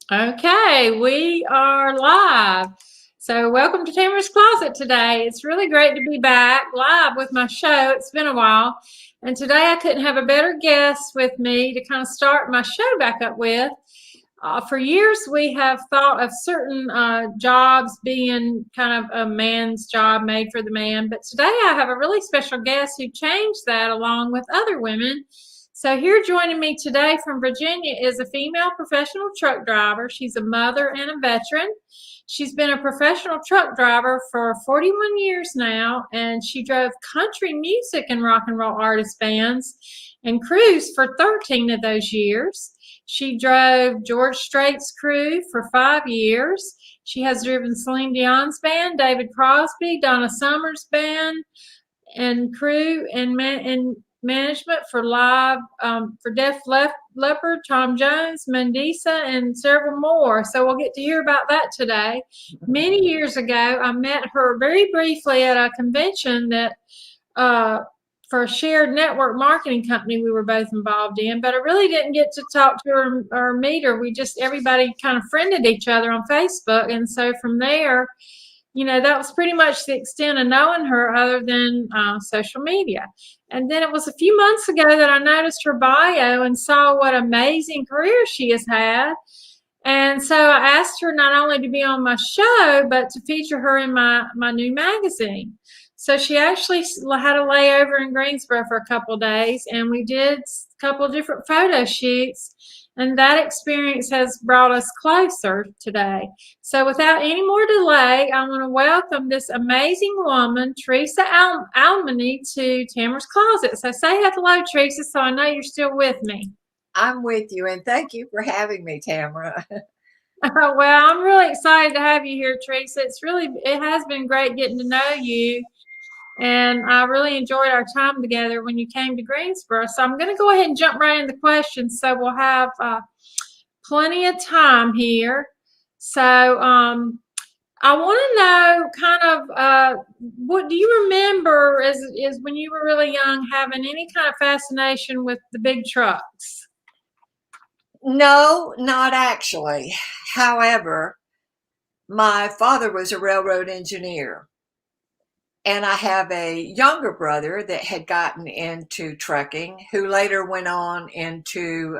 Okay, we are live. So, welcome to Tamarah's Closet today. It's really great to be back live with my show. It's been a while. And today I couldn't have a better guest with me to kind of start my show back up with. For years, we have thought of certain jobs being kind of a man's job made for the man. But today I have a really special guest who changed that along with other women. So here joining me today from Virginia is a female professional truck driver. She's a mother and a veteran. She's been a professional truck driver for 41 years now, and she drove country music and rock and roll artist bands and crews for 13 of those years. She drove George Strait's crew for 5 years. She has driven Celine Dion's band, David Crosby, Donna Summer's band, and crew and management for live for Def Leppard, Tom Jones, Mandisa, and several more. So we'll get to hear about that today. Many years ago, I met her very briefly at a convention that for a shared network marketing company we were both involved in, but I really didn't get to talk to her or meet her. Everybody kind of friended each other on Facebook. And so from there, that was pretty much the extent of knowing her other than social media. And then it was a few months ago that I noticed her bio and saw what amazing career she has had. And so I asked her not only to be on my show, but to feature her in my new magazine. So she actually had a layover in Greensboro for a couple of days, and we did a couple of different photo shoots. And that experience has brought us closer today. So without any more delay, I want to welcome this amazing woman, Teresa Almoney, to Tamarah's Closet. So say hello, Teresa, so I know you're still with me. I'm with you, and thank you for having me, Tamarah. Well, I'm really excited to have you here, Teresa. It has been great getting to know you. And I really enjoyed our time together when you came to Greensboro. So I'm going to go ahead and jump right into questions. So we'll have plenty of time here. So I want to know kind of what do you remember as when you were really young having any kind of fascination with the big trucks? No, not actually. However, my father was a railroad engineer. And I have a younger brother that had gotten into trucking, who later went on into,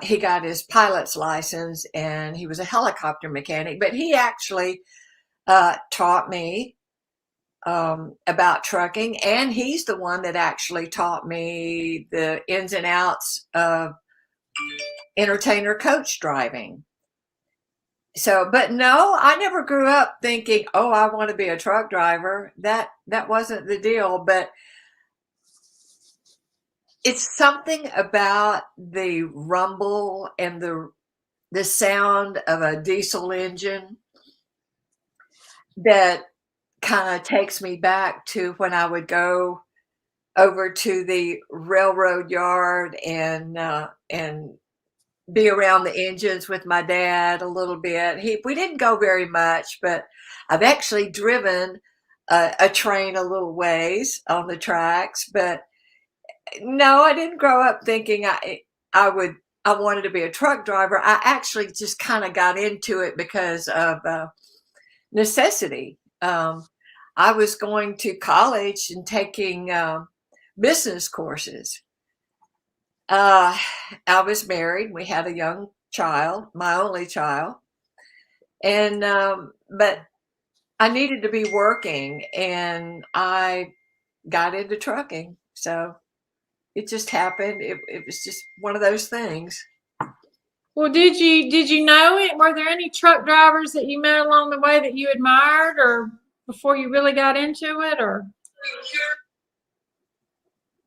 he got his pilot's license and he was a helicopter mechanic, but he actually taught me about trucking. And he's the one that actually taught me the ins and outs of entertainer coach driving. So, but no, I never grew up thinking, oh, I want to be a truck driver. That wasn't the deal, but it's something about the rumble and the sound of a diesel engine that kind of takes me back to when I would go over to the railroad yard and be around the engines with my dad a little bit. We didn't go very much, but I've actually driven a train a little ways on the tracks. But no, I didn't grow up thinking I wanted to be a truck driver. I actually just kind of got into it because of necessity. I was going to college and taking business courses. I was married. We had a young child, my only child. And, but I needed to be working and I got into trucking. So it just happened. It was just one of those things. Well, did you know it? Were there any truck drivers that you met along the way that you admired or before you really got into it or?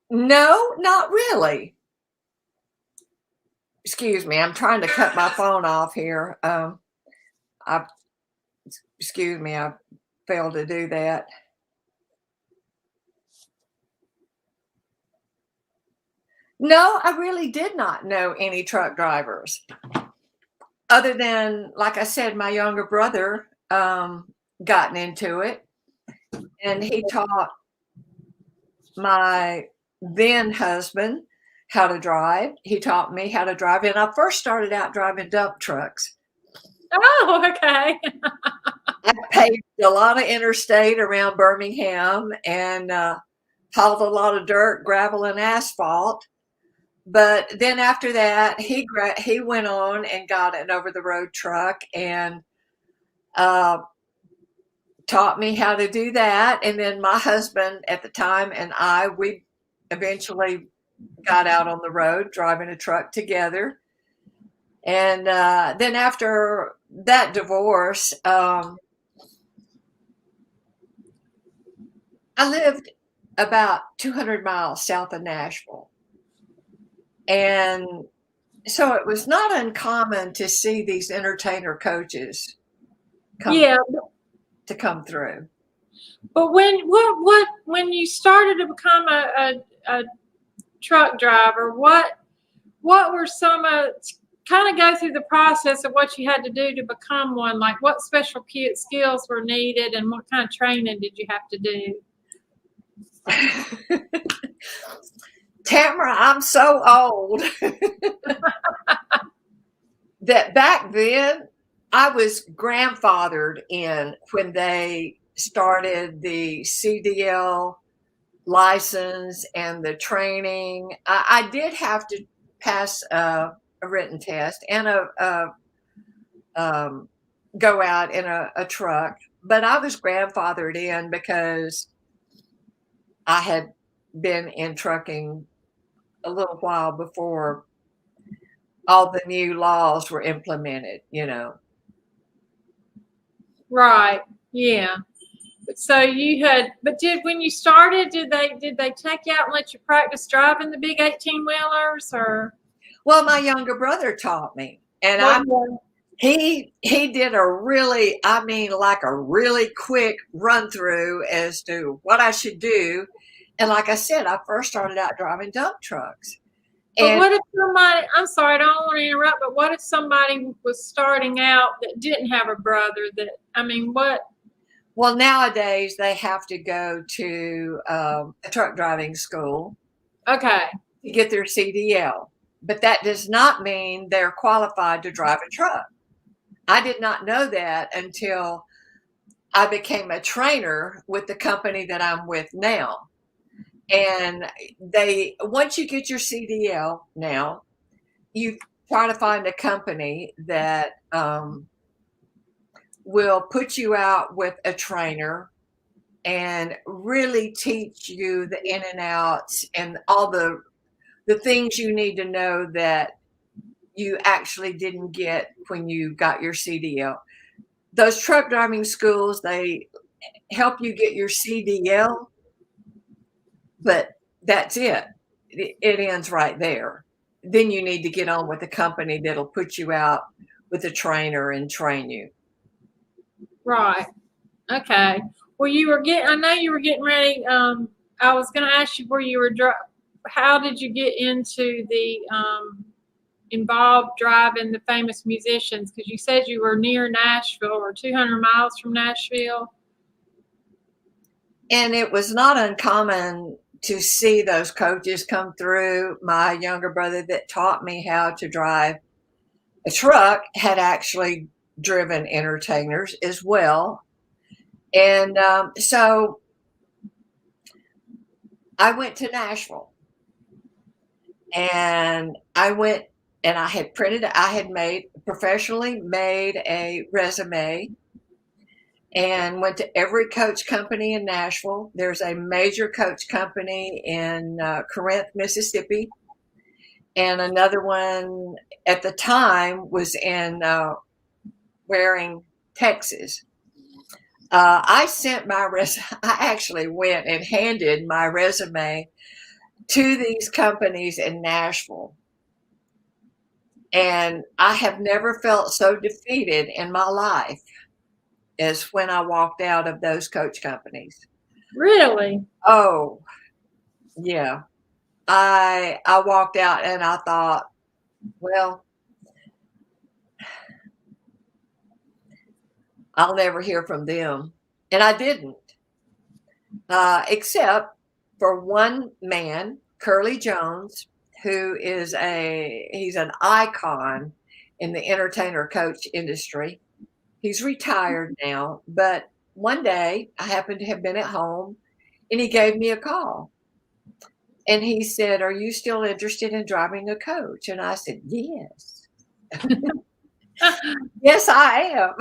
No, not really. Excuse me, I'm trying to cut my phone off here. Excuse me, I failed to do that. No, I really did not know any truck drivers. Other than, like I said, my younger brother gotten into it. And he taught my then husband how to drive. He taught me how to drive. And I first started out driving dump trucks. Oh, okay. I paved a lot of interstate around Birmingham and hauled a lot of dirt, gravel, and asphalt. But then after that, he went on and got an over-the-road truck and taught me how to do that. And then my husband at the time and we eventually got out on the road driving a truck together. And then after that divorce, I lived about 200 miles south of Nashville. And so it was not uncommon to see these entertainer coaches to come through. But when you started to become a truck driver, what were some kind of go through the process of what you had to do to become one? Like what special skills were needed and what kind of training did you have to do? Tamarah, I'm so old that back then I was grandfathered in when they started the CDL license and the training. I did have to pass a written test and go out in a truck, but I was grandfathered in because I had been in trucking a little while before all the new laws were implemented, Right. Yeah. So when you started, did they take you out and let you practice driving the big 18-wheelers or? Well, my younger brother taught me, and he did a really quick run through as to what I should do. And like I said, I first started out driving dump trucks. But what if somebody, I'm sorry, I don't want to interrupt, but what if somebody was starting out that didn't have a brother what? Well, nowadays they have to go to a truck driving school. Okay. To get their CDL. But that does not mean they're qualified to drive a truck. I did not know that until I became a trainer with the company that I'm with now. And once you get your CDL now, you try to find a company that will put you out with a trainer and really teach you the in and outs and all the things you need to know that you actually didn't get when you got your CDL. Those truck driving schools, they help you get your CDL, but that's it. It ends right there. Then you need to get on with a company that'll put you out with a trainer and train you. Right. Okay. Well, I know you were getting ready. I was going to ask you where you were how did you get into the involved driving the famous musicians? Because you said you were near Nashville or 200 miles from Nashville. And it was not uncommon to see those coaches come through. My younger brother that taught me how to drive a truck had actually driven entertainers as well. And so I went to Nashville. And I went and I had professionally made a resume and went to every coach company in Nashville. There's a major coach company in Corinth, Mississippi, and another one at the time was in Waring, Texas. I actually went and handed my resume to these companies in Nashville. And I have never felt so defeated in my life as when I walked out of those coach companies. Really? Oh, yeah. I walked out and I thought, well, I'll never hear from them. And I didn't, except for one man, Curly Jones, who is he's an icon in the entertainer coach industry. He's retired now, but one day I happened to have been at home and he gave me a call. And he said, "Are you still interested in driving a coach?" And I said, "Yes." "Yes, I am."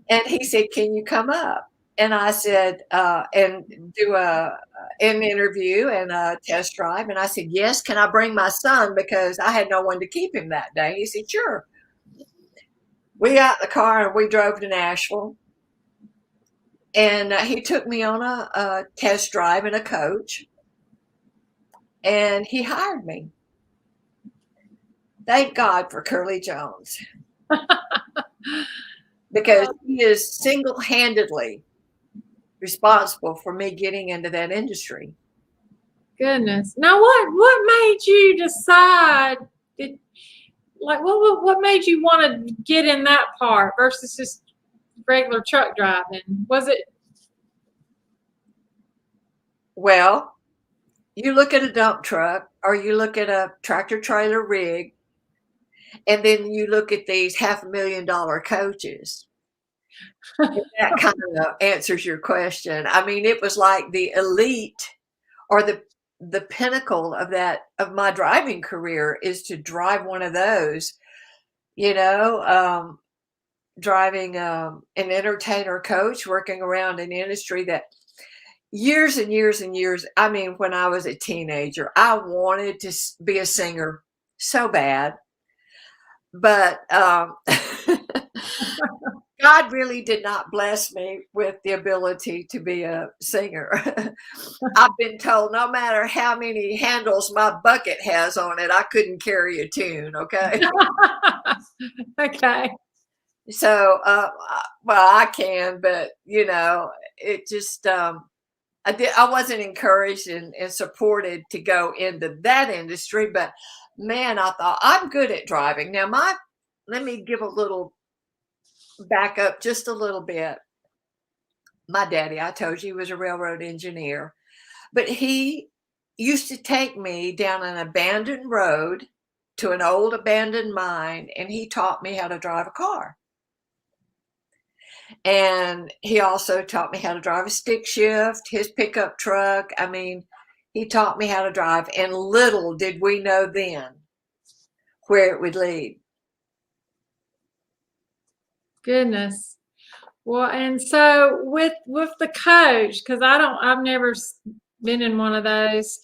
And he said, "Can you come up?" And I said, and do an interview and a test drive. And I said, "Yes, can I bring my son?" Because I had no one to keep him that day. He said, "Sure." We got in the car and we drove to Nashville. And he took me on a test drive in a coach. And he hired me. Thank God for Curly Jones. Because he is single-handedly responsible for me getting into that industry. Goodness. Now, what made you decide? What made you want to get in that part versus just regular truck driving? Was it? Well, you look at a dump truck or you look at a tractor trailer rig, and then you look at these $500,000 coaches. That kind of answers your question. I mean, it was like the elite or the pinnacle of my driving career is to drive one of those, driving an entertainer coach, working around an industry that years and years and years. I mean, when I was a teenager, I wanted to be a singer so bad, but God really did not bless me with the ability to be a singer. I've been told no matter how many handles my bucket has on it, I couldn't carry a tune. Okay. Okay. So, well, I can, but it just, I wasn't encouraged and supported to go into that industry, but man, I thought I'm good at driving. Now, let me give a little back up just a little bit. My daddy, I told you, he was a railroad engineer, but he used to take me down an abandoned road to an old abandoned mine, and he taught me how to drive a car. And he also taught me how to drive a stick shift, his pickup truck. I mean, he taught me how to drive, and little did we know then where it would lead. Goodness. Well, and so with the coach, because I've never been in one of those.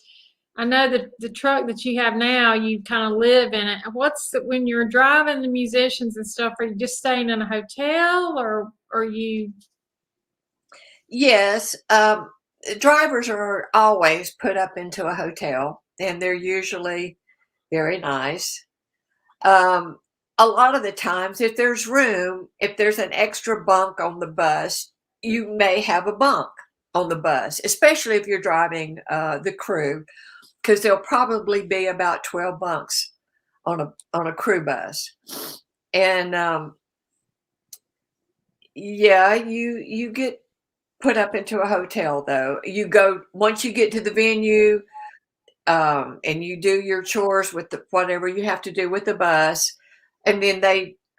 I know that the truck that you have now, you kind of live in it. When you're driving the musicians and stuff, are you just staying in a hotel or are you? Yes, drivers are always put up into a hotel, and they're usually very nice. A lot of the times, if there's room, if there's an extra bunk on the bus, you may have a bunk on the bus, especially if you're driving the crew, because there'll probably be about 12 bunks on a crew bus. And yeah, you get put up into a hotel, though. You go once you get to the venue, and you do your chores with whatever you have to do with the bus, and then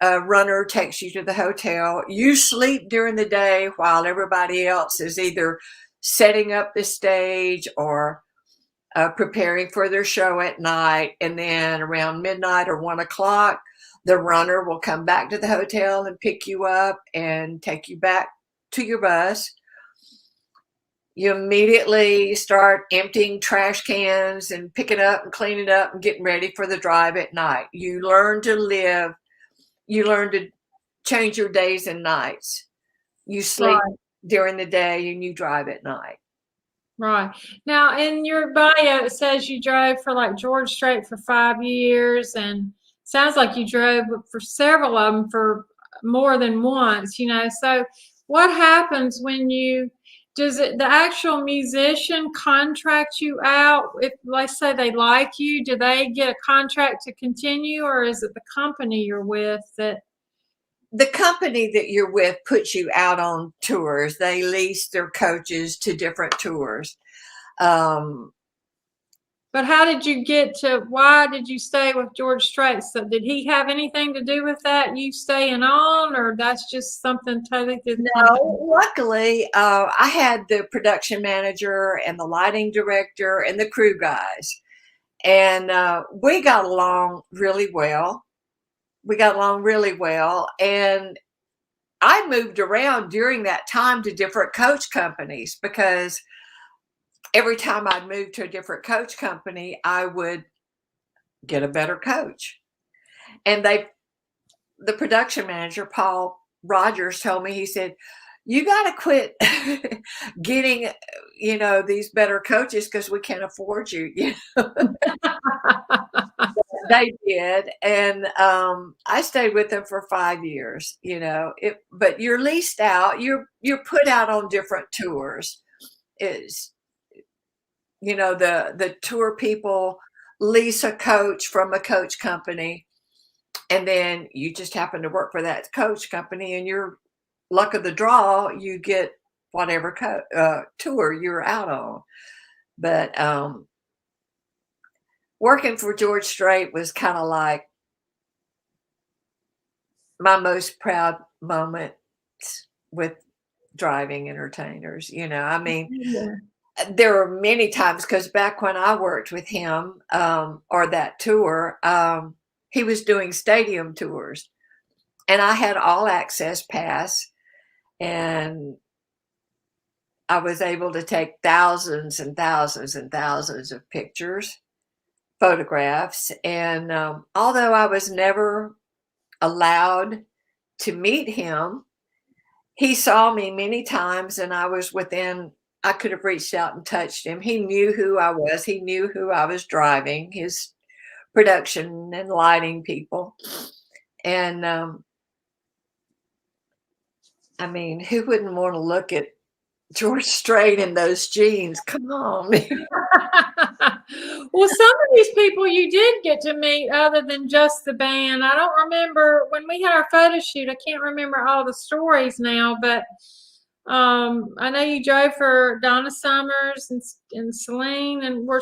a runner takes you to the hotel. You sleep during the day while everybody else is either setting up the stage or preparing for their show at night. And then around midnight or 1 o'clock, the runner will come back to the hotel and pick you up and take you back to your bus. You immediately start emptying trash cans and picking up and cleaning up and getting ready for the drive at night. You learn to live. You learn to change your days and nights. You sleep during the day and you drive at night. Right. Now, in your bio, it says you drove for like George Strait for 5 years, and sounds like you drove for several of them for more than once, So what happens when does the actual musician contract you out? If, let's say, they like you, do they get a contract to continue, or is it the company you're with that? The company that you're with puts you out on tours. They lease their coaches to different tours. But how did you get to, why did you stay with George Strait? So did he have anything to do with that, you staying on, or that's just something totally different? No, luckily, I had the production manager and the lighting director and the crew guys, and we got along really well. We got along really well, and I moved around during that time to different coach companies because every time I'd move to a different coach company, I would get a better coach. And the production manager, Paul Rogers, told me, he said, you got to quit getting, these better coaches because we can't afford you. They did. And I stayed with them for 5 years, but you're leased out, you're put out on different tours. Is the tour people lease a coach from a coach company, and then you just happen to work for that coach company, and your luck of the draw, you get whatever tour you're out on. But working for George Strait was kind of like my most proud moment with driving entertainers. I mean, Yeah. there were many times, because back when I worked with him, or that tour, he was doing stadium tours, and I had all access pass, and I was able to take thousands and thousands and thousands of pictures, photographs. And although I was never allowed to meet him, he saw me many times, and I could have reached out and touched him. He knew who I was. He knew who I was driving, his production and lighting people. And I mean, who wouldn't want to look at George Strait in those jeans? Come on. Well, some of these people you did get to meet other than just the band. I don't remember when we had our photo shoot. I can't remember all the stories now, but I know you drove for Donna Summers and Celine, and we're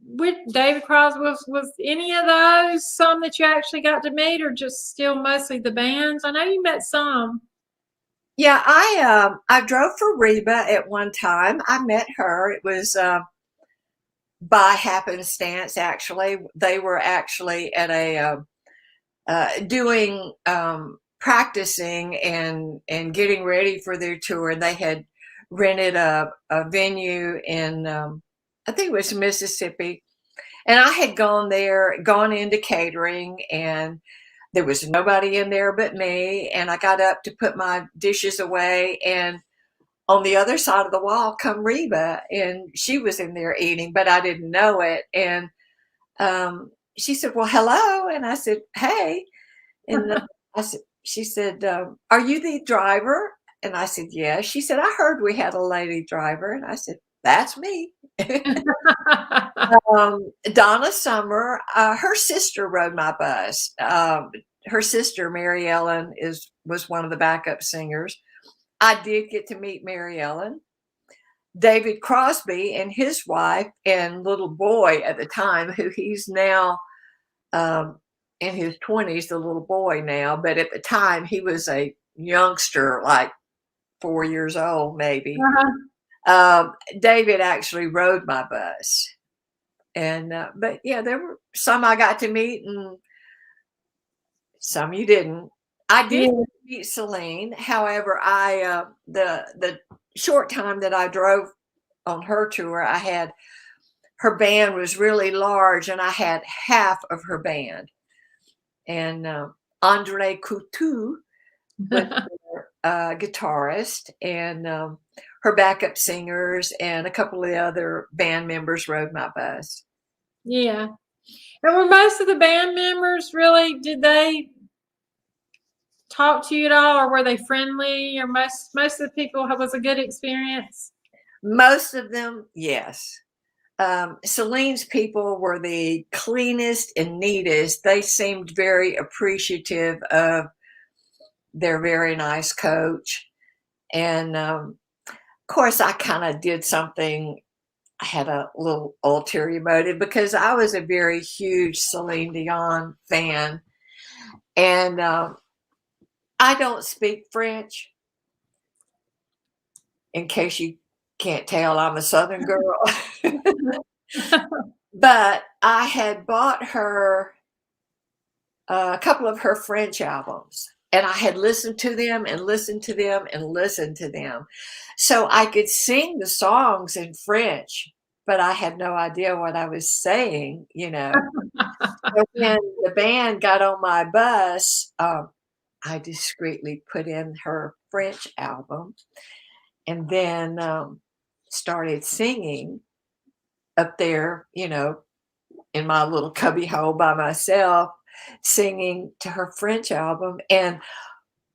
with David Crosby. Was any of those some that you actually got to meet, or just still mostly the bands? I know you met some. Yeah, I drove for Reba at one time. I met her. It was by happenstance, actually. They were actually at a doing practicing and getting ready for their tour. And they had rented a venue in I think it was Mississippi, and I had gone into catering, and there was nobody in there but me. And I got up to put my dishes away, and on the other side of the wall come Reba, and she was in there eating, but I didn't know it. And she said, well, hello. And I said, hey. And she said, are you the driver? And I said, yeah. She said, I heard we had a lady driver. And I said, that's me. Donna Summer, her sister rode my bus. Her sister, Mary Ellen, was one of the backup singers. I did get to meet Mary Ellen. David Crosby and his wife and little boy at the time, who he's now in his 20s, the little boy now, but at the time he was a youngster, like 4 years old, maybe. David actually rode my bus. And but yeah, there were some I got to meet and some you didn't. I did meet Celine. However, I the short time that I drove on her tour, I had her band was really large, and I had half of her band. And Andre Coutu was her guitarist, and her backup singers and a couple of the other band members rode my bus. Yeah. And were most of the band members really, did they talk to you at all, or were they friendly, or most of the people, was a good experience? Most of them, yes. Celine's people were the cleanest and neatest. They seemed very appreciative of their very nice coach. And of course, I kind of did something. had a little ulterior motive because I was a very huge Celine Dion fan. And I don't speak French. In case you can't tell, I'm a Southern girl. But I had bought her a couple of her French albums, and I had listened to them and listened to them and listened to them. So I could sing the songs in French, but I had no idea what I was saying, you know. So when the band got on my bus, I discreetly put in her French album and then started singing up there, you know, in my little cubby hole by myself, singing to her French album. And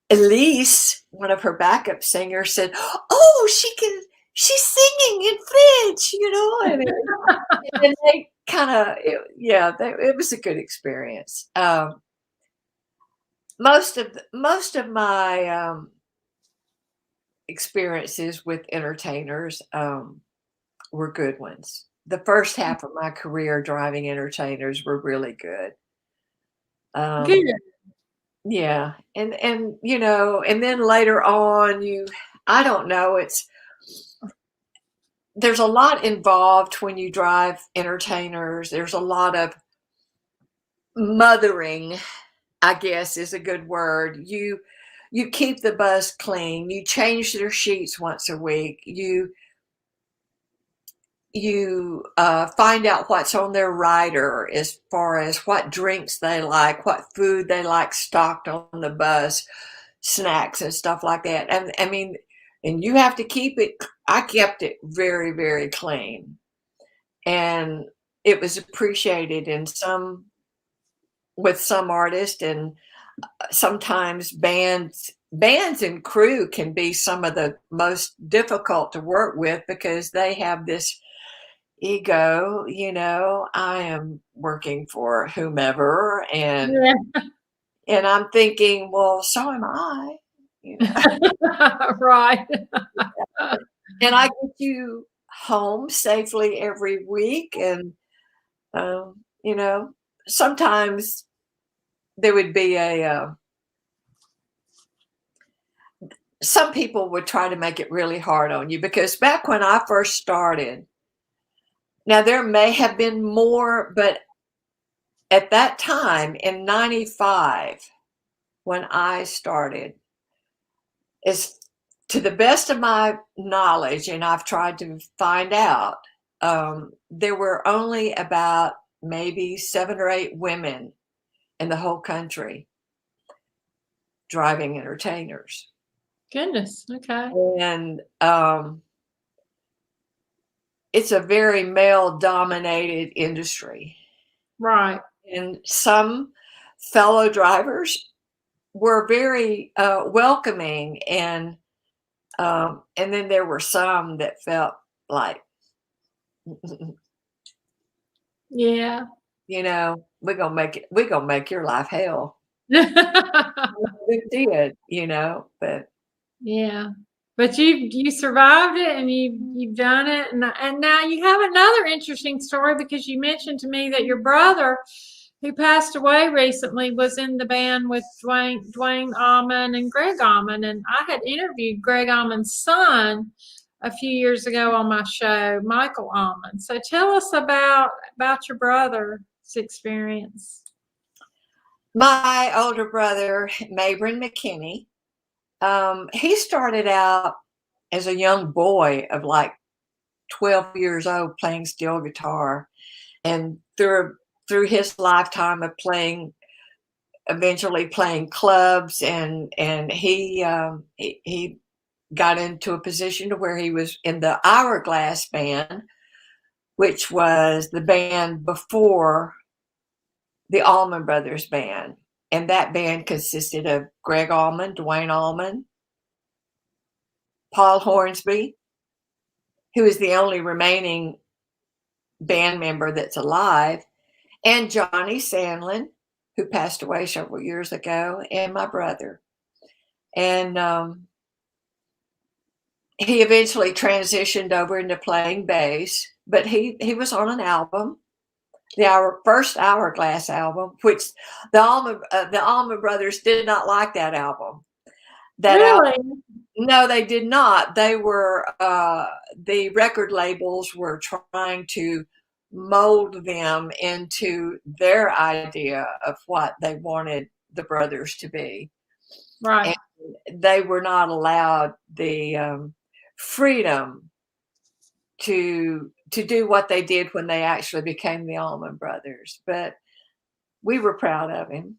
Elise, one of her backup singers, said, "Oh, she's singing in French," you know, and they kind of, it was a good experience. Most of my experiences with entertainers were good ones. The first half of my career driving entertainers were really good. Good. Yeah, and you know, and then later on, I don't know, there's a lot involved when you drive entertainers. There's a lot of mothering, I guess is a good word. You keep the bus clean. You change their sheets once a week. You find out what's on their rider as far as what drinks they like, what food they like stocked on the bus, snacks and stuff like that. And I mean, and you have to keep it. I kept it very, very clean, and it was appreciated with some artists, and sometimes bands and crew can be some of the most difficult to work with because they have this ego, you know, I am working for whomever, and Yeah. I'm thinking, well, so am I, you know. Right. And I get you home safely every week, and you know, sometimes there would be some people would try to make it really hard on you because back when I first started, now there may have been more, but at that time in 95, when I started, is to the best of my knowledge, and I've tried to find out, there were only about maybe 7 or 8 women in the whole country driving entertainers. Goodness. Okay. And it's a very male dominated industry. Right. And some fellow drivers were very welcoming, and then there were some that felt like, Yeah. you know, we're gonna make your life hell. We did, you know, but Yeah. But you survived it and you've done it, and now you have another interesting story because you mentioned to me that your brother, who passed away recently, was in the band with Dwayne Allman and Greg Allman, and I had interviewed Greg Allman's son a few years ago on my show, Michael Allman. So tell us about your brother's experience. my older brother, Mabrin McKinney, he started out as a young boy of like 12 years old playing steel guitar, and through his lifetime of playing, eventually playing clubs, and he got into a position to where he was in the Hourglass band, which was the band before the Allman Brothers band. And that band consisted of Greg Allman, Dwayne Allman, Paul Hornsby, who is the only remaining band member that's alive, and Johnny Sandlin, who passed away several years ago, and my brother. And he eventually transitioned over into playing bass, but he was on an album, our first Hourglass album, which the Allman Brothers did not like that album. That album, Really? no, they did not. They were the record labels were trying to mold them into their idea of what they wanted the brothers to be. Right. And they were not allowed the freedom to do what they did when they actually became the Allman Brothers. But we were proud of him.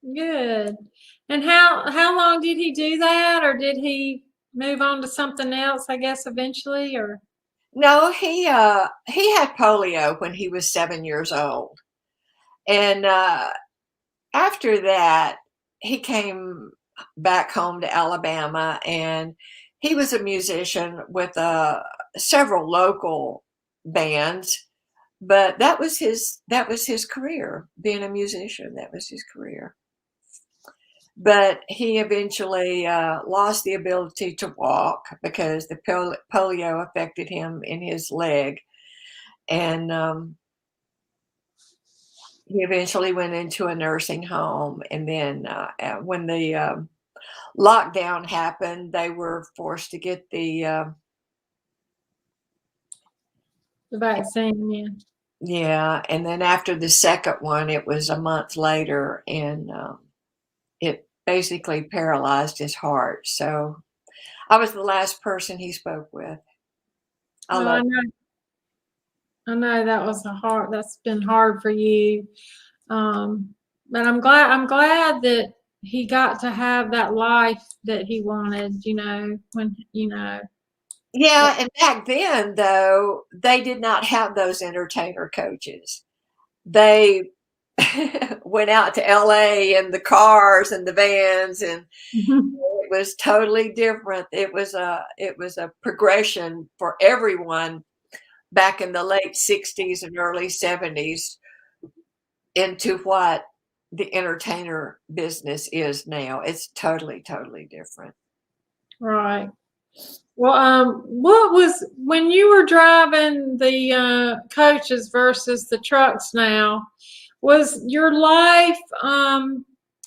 Good. And how long did he do that, or did he move on to something else, I guess, eventually, or? No, he had polio when he was 7 years old, and after that, he came back home to Alabama, and he was a musician with several local bands. But that was his career, being a musician. That was his career. But he eventually lost the ability to walk because the polio affected him in his leg. And he eventually went into a nursing home. And then when the lockdown happened, they were forced to get The vaccine, yeah. yeah. And then after the second one, it was a month later, and it basically paralyzed his heart. So I was the last person he spoke with. I Well, love I know that's been hard for you. But I'm glad that he got to have that life that he wanted, when, Yeah, and back then, though, they did not have those entertainer coaches. They went out to LA in the cars and the vans, and it was totally different. It was a progression for everyone back in the late 60s and early 70s into what the entertainer business is now. It's totally, totally different. Right. Well, what was when you were driving the coaches versus the trucks now, was your life,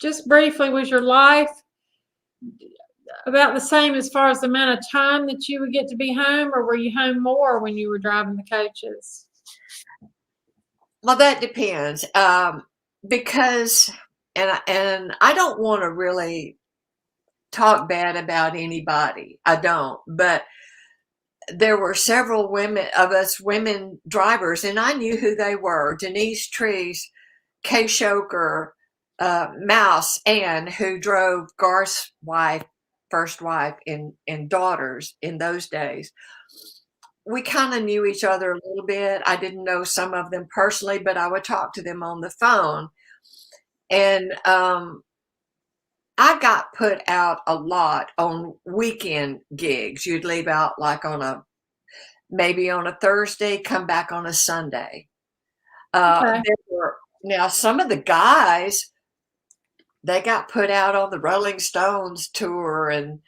just briefly, was your life about the same as far as the amount of time that you would get to be home, or were you home more when you were driving the coaches? Well, that depends, because and I don't want to really talk bad about anybody. I don't, but there were several women drivers, and I knew who they were: Denise Trees, Kay Shoker, Mouse Ann, who drove Garth's first wife, in Daughters in those days. We kind of knew each other a little bit. I didn't know some of them personally, but I would talk to them on the phone. And I got put out a lot on weekend gigs. You'd leave out like maybe on a Thursday, come back on a Sunday. Okay. Now some of the guys, they got put out on the Rolling Stones tour, and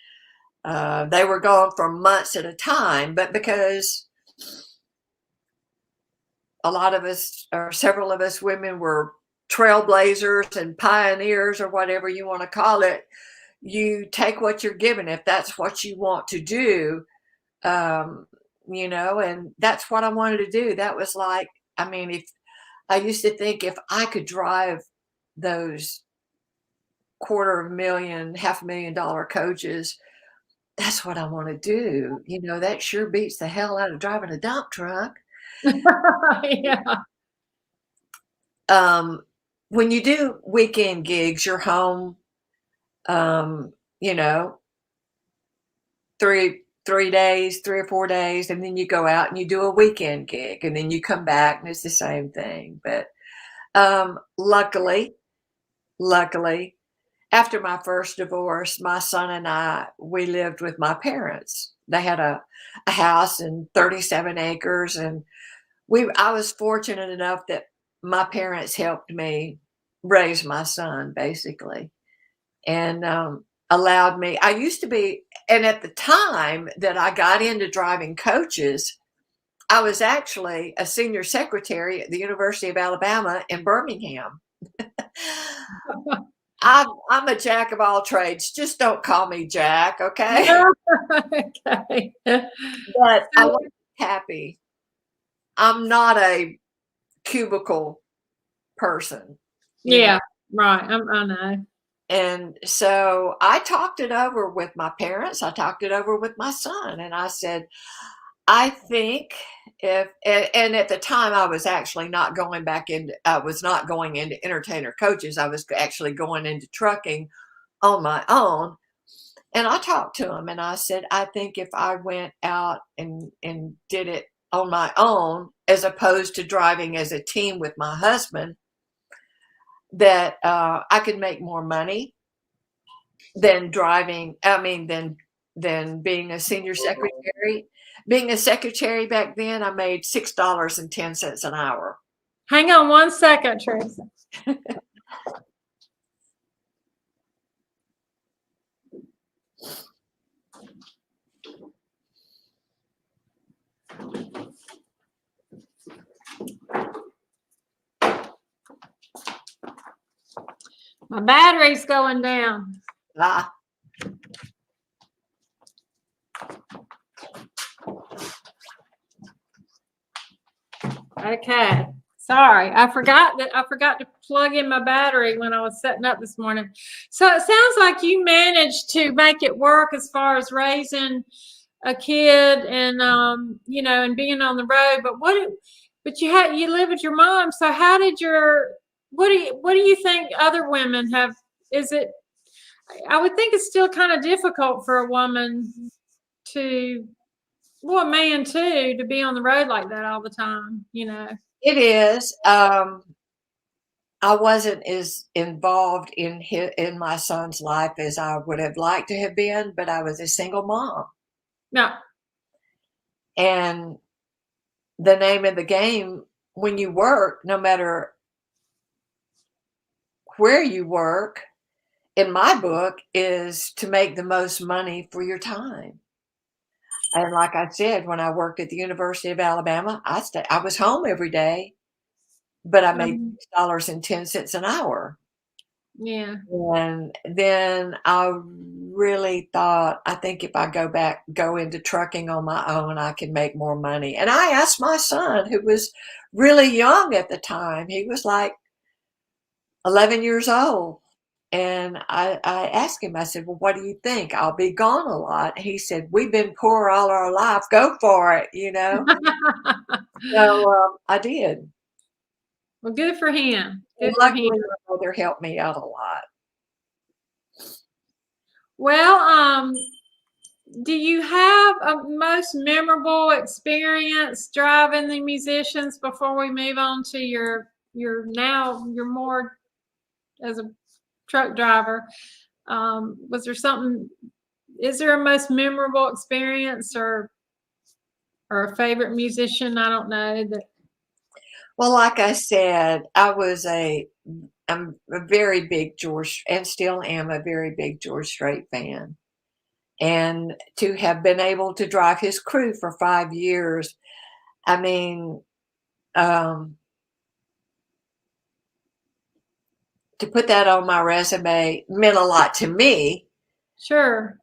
they were gone for months at a time, but because a lot of us, or several of us women, were trailblazers and pioneers, or whatever you want to call it, you take what you're given if that's what you want to do. And that's what I wanted to do. That was like, I mean, if I used to think if I could drive those $250,000, $500,000 coaches, that's what I want to do. That sure beats the hell out of driving a dump truck. Yeah. When you do weekend gigs, you're home, you know, three days, 3 or 4 days, and then you go out and you do a weekend gig, and then you come back and it's the same thing. But luckily, after my first divorce, my son and I, we lived with my parents. They had a house and 37 acres, and I was fortunate enough that my parents helped me raise my son, basically, and allowed me. I used to be, and at the time that I got into driving coaches, I was actually a senior secretary at the University of Alabama in Birmingham. I'm a jack of all trades. Just don't call me Jack, okay? Okay. But I was happy. I'm not a cubicle person, you know. Yeah, right. I know. And so I talked it over with my parents. I talked it over with my son, and I said, I think if and at the time I was actually not going back into I was not going into entertainer coaches. I was actually going into trucking on my own. And I talked to him and I said, I think if I went out and did it on my own, as opposed to driving as a team with my husband, that I could make more money than driving. I mean, than being a senior secretary. Being a secretary back then, I made $6.10 an hour. Hang on one second, Teresa. My battery's going down. Ah, Okay. Sorry, I forgot to plug in my battery when I was setting up this morning. So it sounds like you managed to make it work as far as raising a kid and and being on the road. But you live with your mom. So how did what do you think other women have? Is it? I would think it's still kind of difficult for a woman to, well, a man too, to be on the road like that all the time. it is. I wasn't as involved in my son's life as I would have liked to have been, but I was a single mom. No. And the name of the game when you work, no matter where you work, in my book, is to make the most money for your time. And like I said, when I worked at the University of Alabama, I was home every day, but I made $6.10 an hour. Yeah. And then I really thought, I think if I go into trucking on my own, I can make more money. And I asked my son, who was really young at the time, he was like 11 years old. And I asked him, I said, well, what do you think? I'll be gone a lot. He said, we've been poor all our life. Go for it, So I did. Well, good for him. And Good for him. luckily, my mother helped me out a lot. Well, do you have a most memorable experience driving the musicians before we move on to your more as a truck driver? Was there something? Is there a most memorable experience or a favorite musician? I don't know that. Well, like I said, I'm a very big George, and still am a very big George Strait fan. And to have been able to drive his crew for 5 years, I mean, to put that on my resume meant a lot to me. Sure.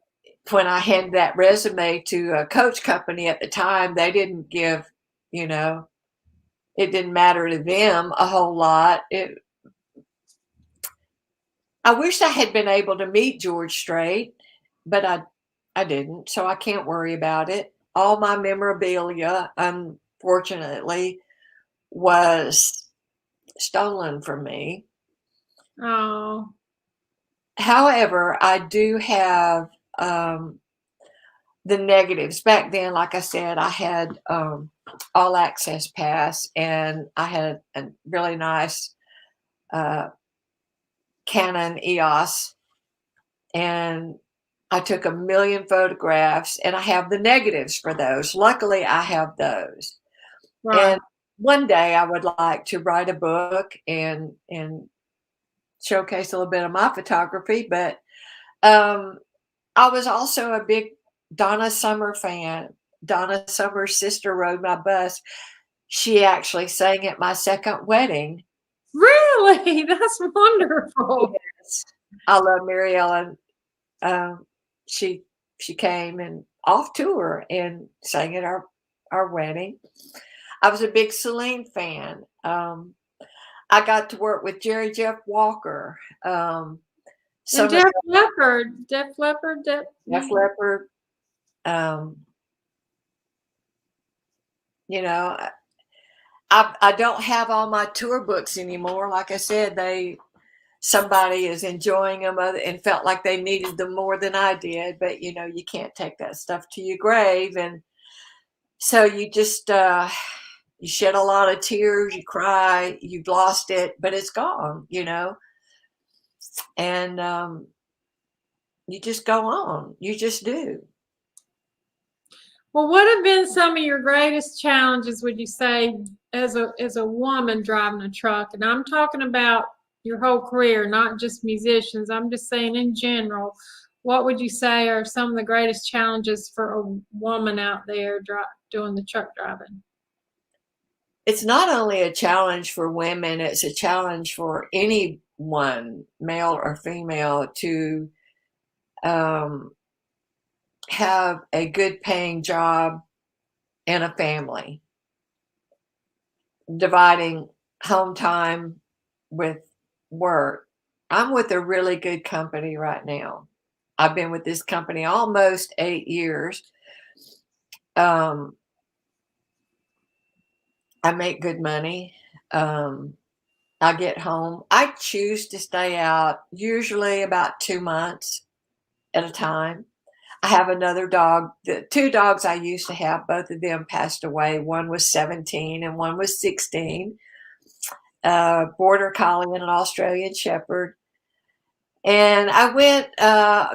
When I handed that resume to a coach company at the time, they didn't give, it didn't matter to them a whole lot. I wish I had been able to meet George Strait, but I didn't, so I can't worry about it. All my memorabilia, unfortunately, was stolen from me. Oh. However, I do have the negatives. Back then, like I said, I had all access pass, and I had a really nice Canon EOS, and I took 1,000,000 photographs, and I have the negatives for those. Luckily, I have those. Right. And one day I would like to write a book and showcase a little bit of my photography, but I was also a big Donna Summer fan. Donna Summer's sister rode my bus. She actually sang at my second wedding. Really? That's wonderful. Yes. I love Mary Ellen. She came and off tour and sang at our wedding. I was a big Celine fan. I got to work with Jerry Jeff Walker. And Some of Def Leppard, Def Leppard. You know, I don't have all my tour books anymore. Like I said, somebody is enjoying them and felt like they needed them more than I did. But you know, you can't take that stuff to your grave, and so you just you shed a lot of tears, you cry, you've lost it, but it's gone. You know, and you just go on. You just do. Well, what have been some of your greatest challenges, would you say, as a woman driving a truck? And I'm talking about your whole career, not just musicians. I'm just saying in general. What would you say are some of the greatest challenges for a woman out there doing the truck driving? It's not only a challenge for women, it's a challenge for anyone, male or female, to have a good paying job and a family. Dividing home time with work. I'm with a really good company right now. I've been with this company almost 8 years. I make good money. I get home. I choose to stay out usually about 2 months at a time. I have another dog. The 2 dogs I used to have, both of them passed away. One was 17 and one was 16. Border Collie and an Australian Shepherd. And I went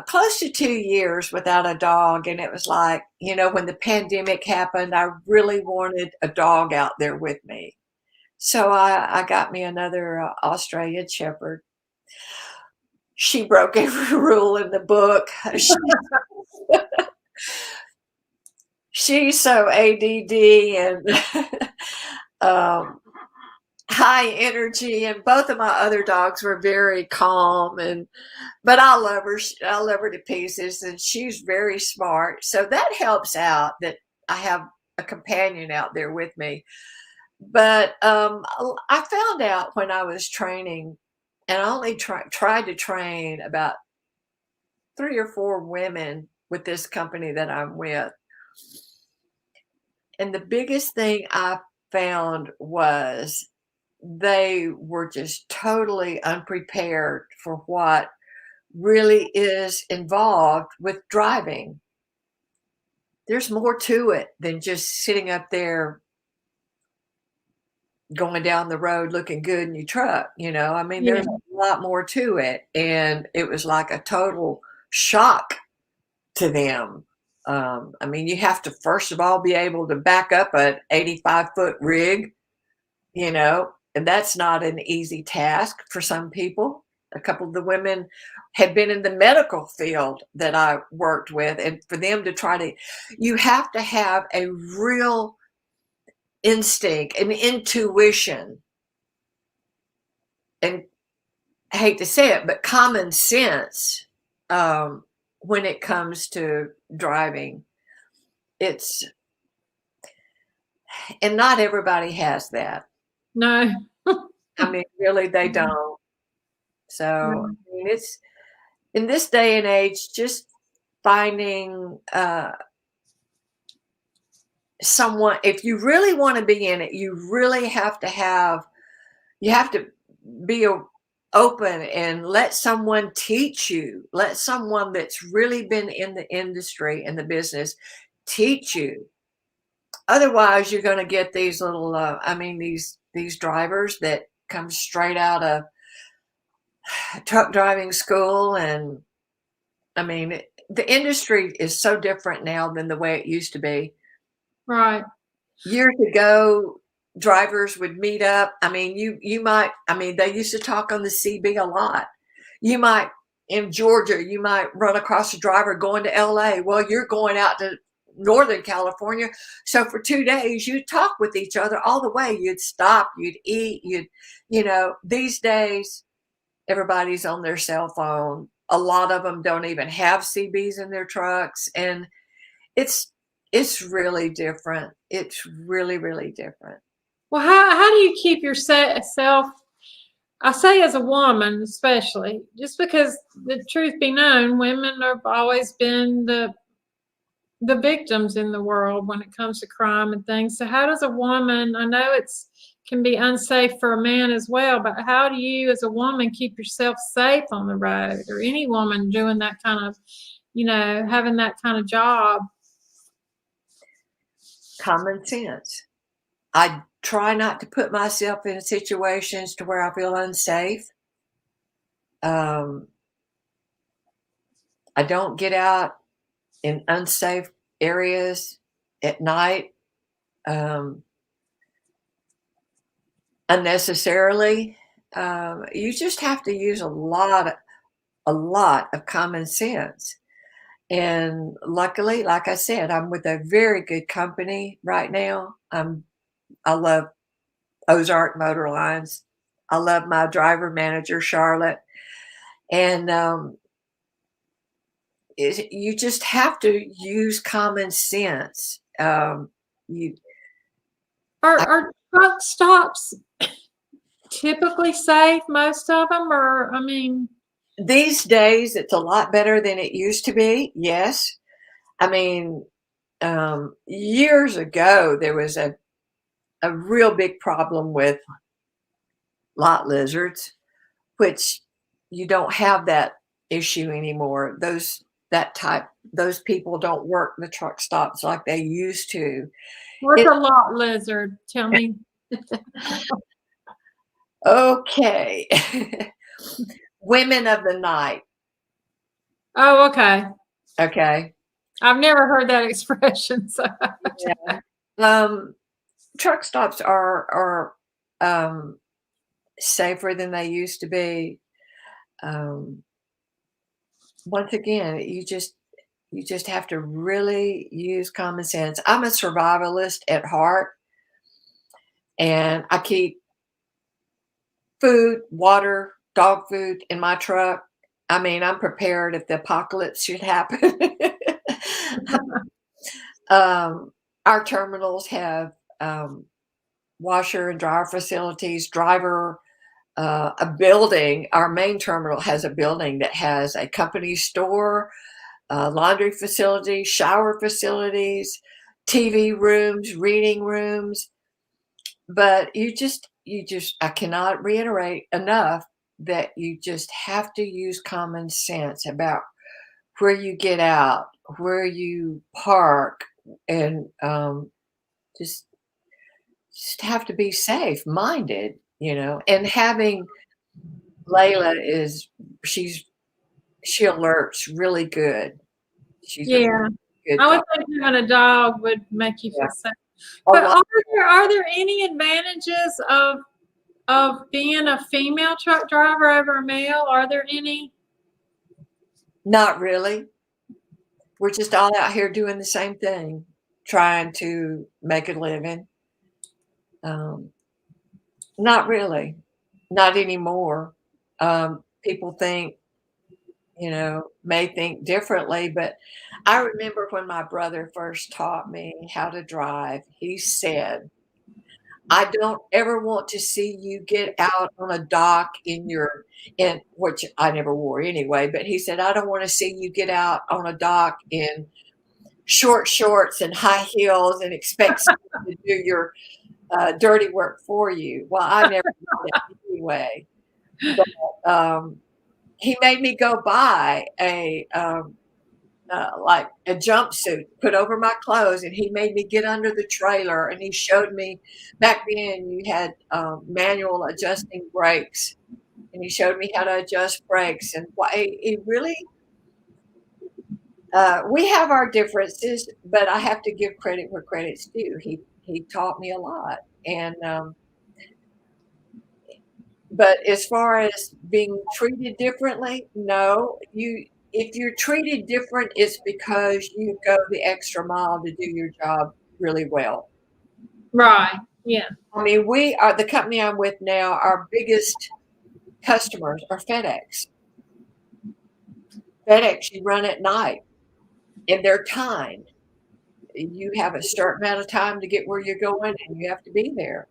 close to 2 years without a dog. And it was like, you know, when the pandemic happened, I really wanted a dog out there with me. So I got me another Australian Shepherd. She broke every rule in the book. She's so ADD and high energy, and both of my other dogs were very calm, but I love her. I love her to pieces, and she's very smart. So that helps out that I have a companion out there with me. But I found out when I was training, and I only tried to train about 3 or 4 women with this company that I'm with. And the biggest thing I found was they were just totally unprepared for what really is involved with driving. There's more to it than just sitting up there going down the road looking good in your truck. You know, I mean, there's a lot more to it. And it was like a total shock to them. I mean, you have to, first of all, be able to back up an 85-foot rig, you know, and that's not an easy task for some people. A couple of the women had been in the medical field that I worked with, and for them to you have to have a real instinct and intuition, and I hate to say it, but common sense when it comes to driving. And not everybody has that. No. I mean, really, they don't. So, I mean, it's in this day and age, just finding someone, if you really want to be in it, you really have to be open and let someone teach you. Let someone that's really been in the industry and the business teach you. Otherwise, you're going to get these little, these drivers that come straight out of truck driving school. And I mean, the industry is so different now than the way it used to be. Right. Years ago, drivers would meet up. I mean, they used to talk on the CB a lot. You might, in Georgia, you might run across a driver going to LA. Well, you're going out to Northern California. So for 2 days, you'd talk with each other all the way. You'd stop, you'd eat, these days, everybody's on their cell phone. A lot of them don't even have CBs in their trucks. And it's really different. It's really, really different. Well, how do you keep yourself, I say as a woman especially, just because the truth be known, women have always been the victims in the world when it comes to crime and things. So how does a woman, I know can be unsafe for a man as well, but how do you as a woman keep yourself safe on the road, or any woman doing that kind of, having that kind of job? Common sense. I try not to put myself in situations to where I feel unsafe. I don't get out in unsafe areas at night unnecessarily. You just have to use a lot of common sense. And luckily, like I said, I'm with a very good company right now. I love Ozark Motor Lines. I love my driver manager, Charlotte. And you just have to use common sense. Are truck stops typically safe, most of them? Or, I mean, these days, it's a lot better than it used to be. Yes. I mean, years ago, there was a real big problem with lot lizards, which you don't have that issue anymore. Those people don't work the truck stops like they used to. what's a lot lizard? Tell me. Okay. Women of the night. Oh, okay. Okay. I've never heard that expression. So yeah. Truck stops are safer than they used to be. Once again, you just have to really use common sense. I'm a survivalist at heart, and I keep food, water, dog food in my truck. I mean, I'm prepared if the apocalypse should happen. Our terminals have washer and dryer facilities, a building. Our main terminal has a building that has a company store, laundry facilities, shower facilities, TV rooms, reading rooms. But I cannot reiterate enough that you just have to use common sense about where you get out, where you park, and just have to be safe minded, and having Layla she alerts really good. She's a yeah, good I would dog. think having a dog would make you Yeah. feel safe. A But lot. are there any advantages of being a female truck driver over a male? Are there any? Not really. We're just all out here doing the same thing, trying to make a living. Not really. Not anymore. People may think differently, but I remember when my brother first taught me how to drive, he said, I don't ever want to see you get out on a dock in which I never wore anyway, but he said, I don't want to see you get out on a dock in short shorts and high heels and expect someone to do your dirty work for you. Well, I never did that anyway. But he made me go buy like a jumpsuit, put over my clothes, and he made me get under the trailer. And he showed me, back then you had manual adjusting brakes, and he showed me how to adjust brakes. And he really, we have our differences, but I have to give credit where credit's due. He taught me a lot, and but as far as being treated differently, no, if you're treated different, it's because you go the extra mile to do your job really well. Right. Yeah. I mean, we are the company I'm with now, our biggest customers are FedEx. FedEx, you run at night and they're timed. You have a certain amount of time to get where you're going and you have to be there.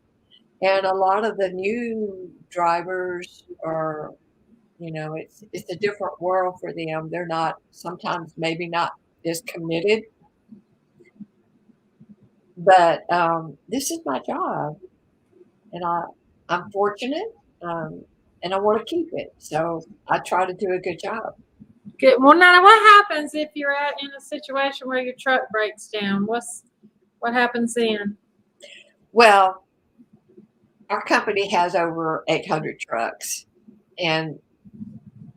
And a lot of the new drivers are, it's a different world for them. They're not sometimes maybe not as committed, but this is my job, and I'm fortunate, and I want to keep it. So I try to do a good job. Good. Well, now what happens if you're in a situation where your truck breaks down? What happens then? Well, our company has over 800 trucks, and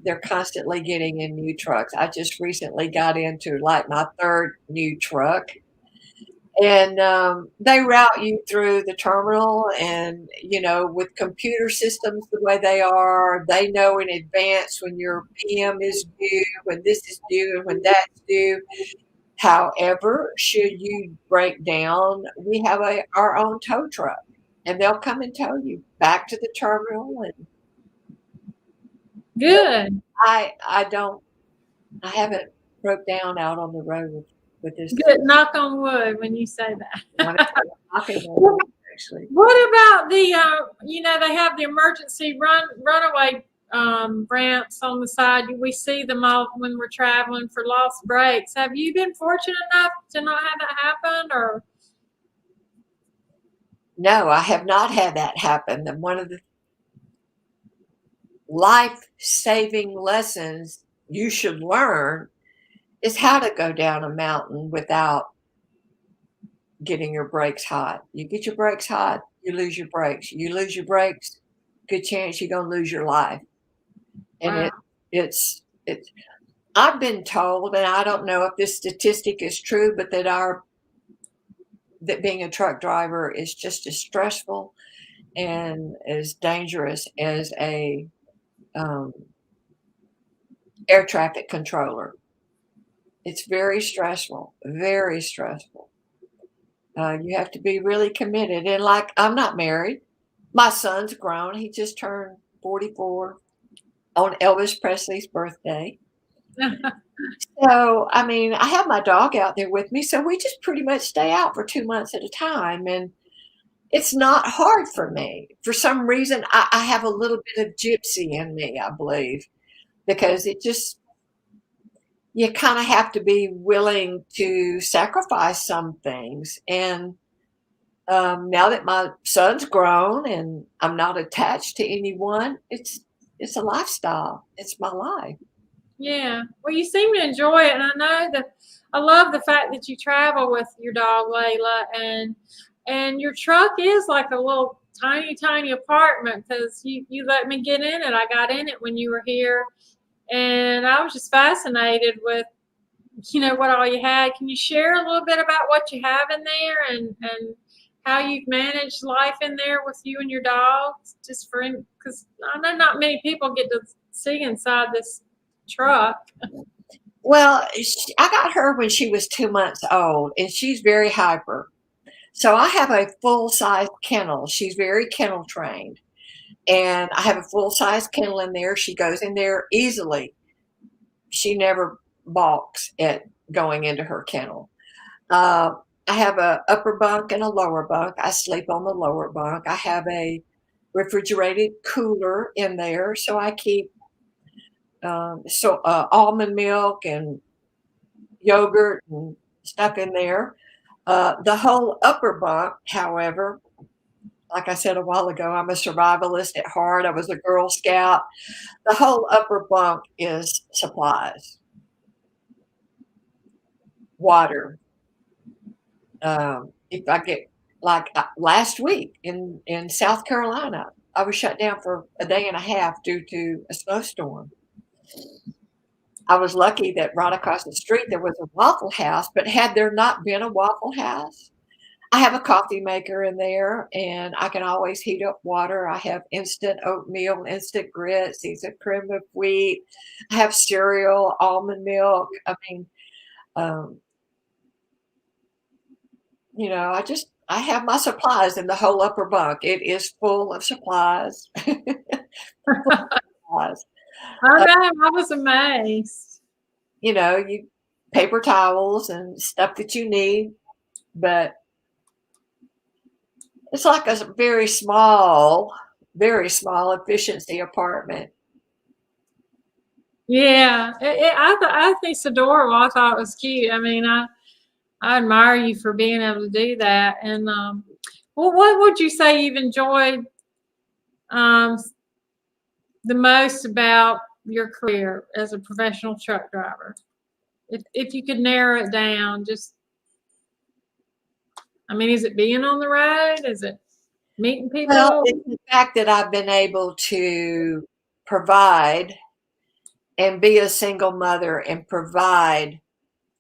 they're constantly getting in new trucks. I just recently got into like my third new truck, and they route you through the terminal, and with computer systems the way they are, they know in advance when your PM is due, when this is due, and when that's due. However, should you break down, we have our own tow truck, and they'll come and tow you back to the terminal. And Good. I don't, I haven't broke down out on the road with this. Good. Knock on wood when you say that. Actually. What about the, they have the emergency runaway ramps on the side. We see them all when we're traveling for lost brakes. Have you been fortunate enough to not have that happen, or? No, I have not had that happen. And one of the life-saving lessons you should learn is how to go down a mountain without getting your brakes hot. You get your brakes hot, you lose your brakes. You lose your brakes, good chance you're going to lose your life. And Wow. it's I've been told, and I don't know if this statistic is true, but that being a truck driver is just as stressful and as dangerous as a air traffic controller. It's very stressful, very stressful. You have to be really committed. And like, I'm not married. My son's grown. He just turned 44 on Elvis Presley's birthday. So, I mean, I have my dog out there with me. So we just pretty much stay out for 2 months at a time. And it's not hard for me. For some reason, I have a little bit of gypsy in me, I believe, because you kind of have to be willing to sacrifice some things. And now that my son's grown and I'm not attached to anyone, it's a lifestyle. It's my life. Yeah. Well, you seem to enjoy it, and I know that I love the fact that you travel with your dog Layla, and your truck is like a little tiny apartment because you let me get in it. I got in it when you were here, and I was just fascinated with what all you had. Can you share a little bit about what you have in there and how you've managed life in there with you and your dogs? Just for because I know not many people get to see inside this truck. Well, I got her when she was 2 months old, and she's very hyper. So I have a full-size kennel. She's very kennel trained, and I have a full-size kennel in there. She goes in there easily. She never balks at going into her kennel. I have a upper bunk and a lower bunk. I sleep on the lower bunk. I have a refrigerated cooler in there, so I keep almond milk and yogurt and stuff in there. The whole upper bunk, however, like I said a while ago, I'm a survivalist at heart. I was a Girl Scout. The whole upper bunk is supplies, water. If I get last week in South Carolina, I was shut down for a day and a half due to a snowstorm. I was lucky that right across the street there was a Waffle House, but had there not been a Waffle House, I have a coffee maker in there, and I can always heat up water. I have instant oatmeal, instant grits, these are cream of wheat. I have cereal, almond milk. I mean, um, I have my supplies in the whole upper bunk. It is full of supplies. Supplies. I Uh, know. I was amazed. you paper towels and stuff that you need, but it's like a very small efficiency apartment. Yeah, I think it's adorable. I thought it was cute. I mean, I admire you for being able to do that. And well, what would you say you've enjoyed um, the most about your career as a professional truck driver? If you could narrow it down, just I mean, is it being on the road? Is it meeting Well, people? it's the fact that I've been able to provide and be a single mother and provide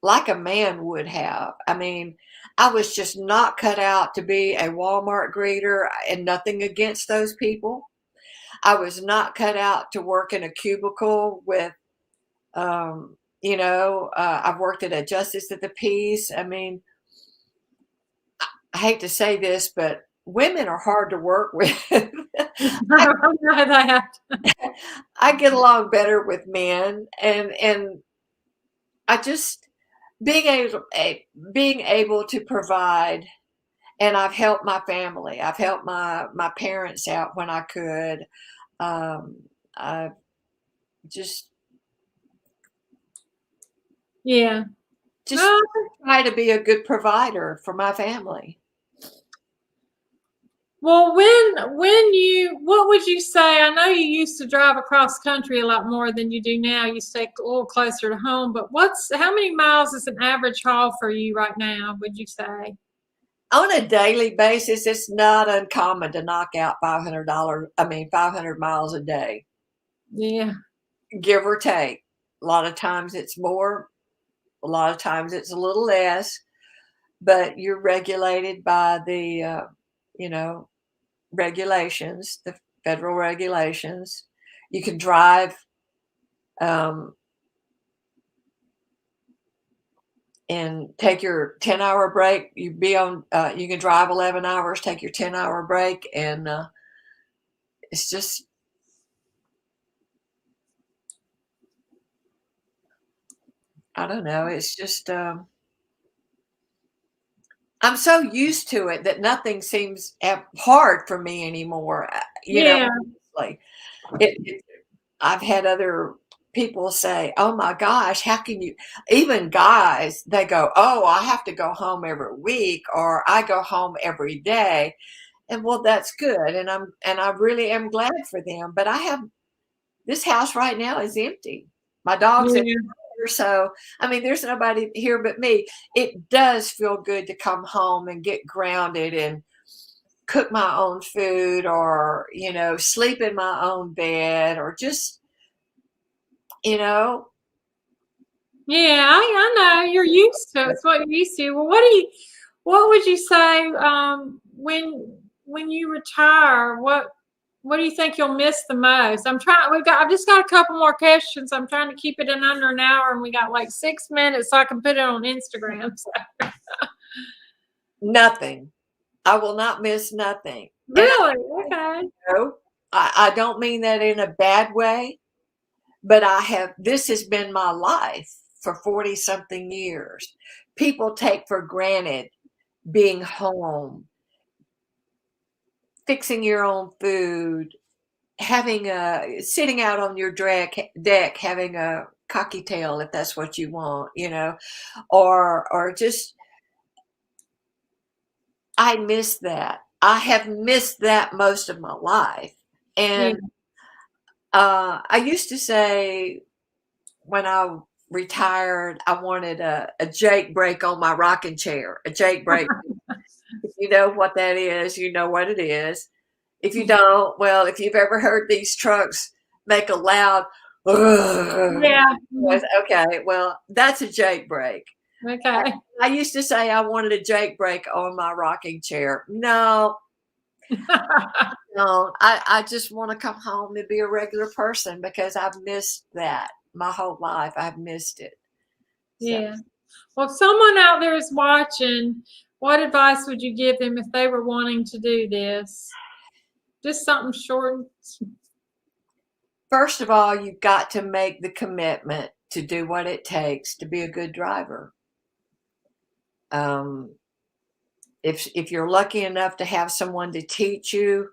like a man would have. I mean, I was just not cut out to be a Walmart greeter, and nothing against those people. I was not cut out to work in a cubicle with, I've worked at a justice of the peace. I mean, I hate to say this, but women are hard to work with. I, I know that. I get along better with men, and I just being able to provide, and I've helped my family. I've helped my parents out when I could. I just Yeah. just Well, try to be a good provider for my family. Well, what would you say? I know you used to drive across country a lot more than you do now. You stay a little closer to home, but how many miles is an average haul for you right now, would you say? On a daily basis, it's not uncommon to knock out $500 miles a day, Yeah. give or take. A lot of times it's more, a lot of times it's a little less, but you're regulated by the, you know, regulations, the federal regulations. You can drive um, and take your 10-hour break. You can drive 11 hours, take your 10-hour break, and it's just, I don't know. It's just, I'm so used to it that nothing seems hard for me anymore. Yeah. Honestly. It I've had other people say, "Oh my gosh, how can you?" Even guys, they go, "Oh, I have to go home every week, or I go home every day." And well, that's good, and I really am glad for them. But I have this house right now is empty. My dog's in Yeah. here, so I mean, there's nobody here but me. It does feel good to come home and get grounded and cook my own food, or sleep in my own bed, or just you know Yeah, I know you're used to it. It's what you're used to. Well, what would you say when you retire? What do you think you'll miss the most? I've just got a couple more questions. I'm trying to keep it in under an hour, and we got like 6 minutes so I can put it on Instagram. So. Nothing. I will not miss nothing. And Really? Okay. I don't mean that in a bad way, but this has been my life for 40 something years. People take for granted being home, fixing your own food, sitting out on your deck, having a cocktail if that's what you want, or just, I miss that. I have missed that most of my life. Yeah. And I used to say when I retired, I wanted a Jake brake on my rocking chair, a Jake brake. If you know what that is, you know what it is. If you don't, well, if you've ever heard these trucks make a loud, Yeah. Mhm. okay, well, that's a Jake brake. Okay. I used to say I wanted a Jake break on my rocking chair. No, no, I just want to come home and be a regular person because I've missed that my whole life. I've missed it. So, Yeah. Well, if someone out there is watching, what advice would you give them if they were wanting to do this? Just something short. first of all, you've got to make the commitment to do what it takes to be a good driver. If you're lucky enough to have someone to teach you,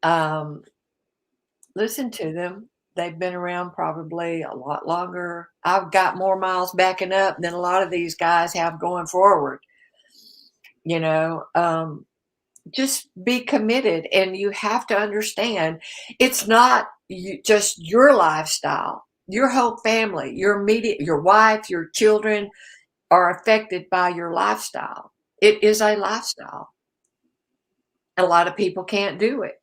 listen to them. They've been around probably a lot longer. I've got more miles backing up than a lot of these guys have going forward. You know, just be committed, and you have to understand it's not just your lifestyle. Your whole family, your immediate, your wife, your children are affected by your lifestyle. It is a lifestyle. A lot of people can't do it.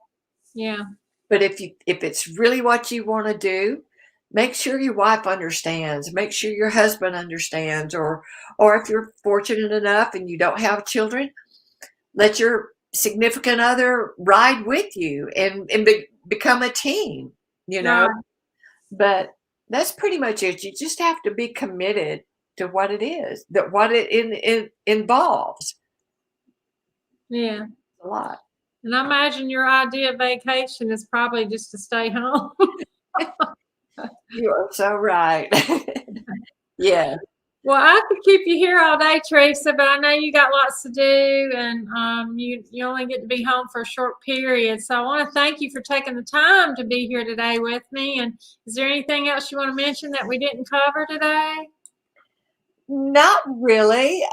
Yeah. But if it's really what you want to do, make sure your wife understands, make sure your husband understands, or if you're fortunate enough and you don't have children, let your significant other ride with you and become a team, you know. Right. But that's pretty much it. You just have to be committed to what it is, that what it involves. Yeah. A lot. And I imagine your idea of vacation is probably just to stay home. You are so right. Yeah. Well, I could keep you here all day, Teresa, but I know you got lots to do, and you only get to be home for a short period. So I want to thank you for taking the time to be here today with me. And is there anything else you want to mention that we didn't cover today? Not really.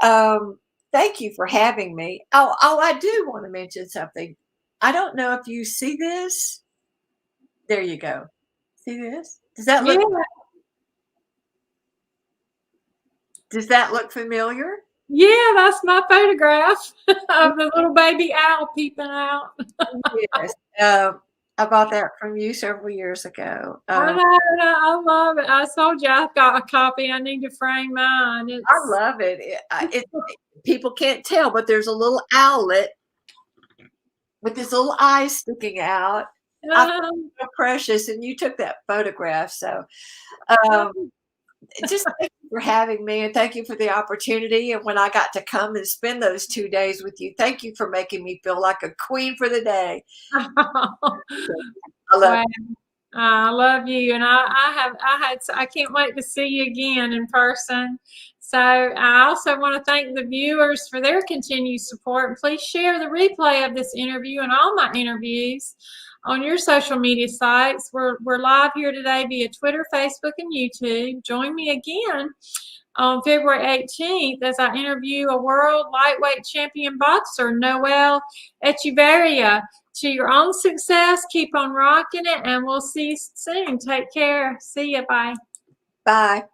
Thank you for having me. Oh, I do want to mention something. I don't know if you see this. There you go. See this? Does that look familiar? Yeah, that's my photograph of the little baby owl peeping out. Yes. I bought that from you several years ago. I know, I love it. I told you I got a copy. I need to frame mine. I love it. People can't tell, but there's a little owlet with his little eyes sticking out. I thought it was so precious, and you took that photograph. So, just thank you for having me, and thank you for the opportunity. And when I got to come and spend those 2 days with you, thank you for making me feel like a queen for the day. I love you. I love you, and I can't wait to see you again in person. So I also want to thank the viewers for their continued support. And please share the replay of this interview and all my interviews on your social media sites. We're live here today via Twitter, Facebook, and YouTube. Join me again on February 18th as I interview a world lightweight champion boxer, Noel Echeverria. To your own success, keep on rocking it, and we'll see you soon. Take care. See you. Bye. Bye.